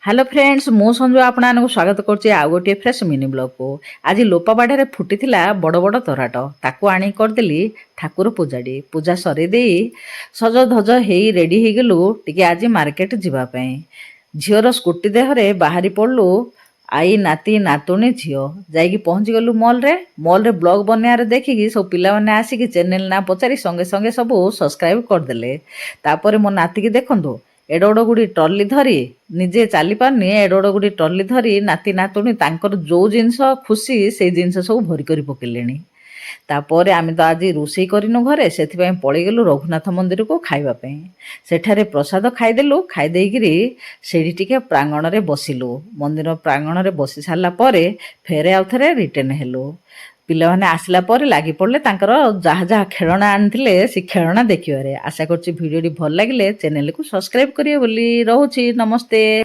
Hello friends मु संजू आपको स्वागत करुच्ची आउ गोटे फ्रेश मिनी ब्लॉग को। आज लोपा बाड़े फुटी बड़ बड़ तराट ताकू आनी करदेली ठाकुर पूजाटी पूजा सर सज धज हो रेडी हो गलु टे आज मार्केट जावाई झीर स्कूटी देहरे बाहरी पड़लु आई नाती नातुणी झील जाकि पहुँची गलु मॉल रे ब्लॉग बनार देखिकी सब पिला माने आसिकी चैनल ना पचारि संगे संगे सब सब्सक्राइब करदेले। तापर मो नाती की देखंतु एड बड़ गुड़ी ट्रली धरी निजे चली पारनी एड बड़ गुड़ी ट्रली धरी नाती नातुणी तांकर जो जिनस खुशी से जिनस सब भरी कर पकेले। तापर आम तो आज रोषे करनु घरे से पलैगलु रघुनाथ मंदिर को खावाई सेठारे प्रसाद खाईदेलु खाईदेकरी से टिके प्रांगण रे बसिलु मंदिर प्रांगण रे बसी सारा फेरे आउ थे रिटर्न हेलु। पिला माने आसला पर लागी पड़ले तांकर जहाँ जहाँ खेलना आनिथिले से खेलना देखिबारे। आशा करछि भिडियोटी भल लागिले चैनल को सब्सक्राइब करिए बोली। रहूछि नमस्ते।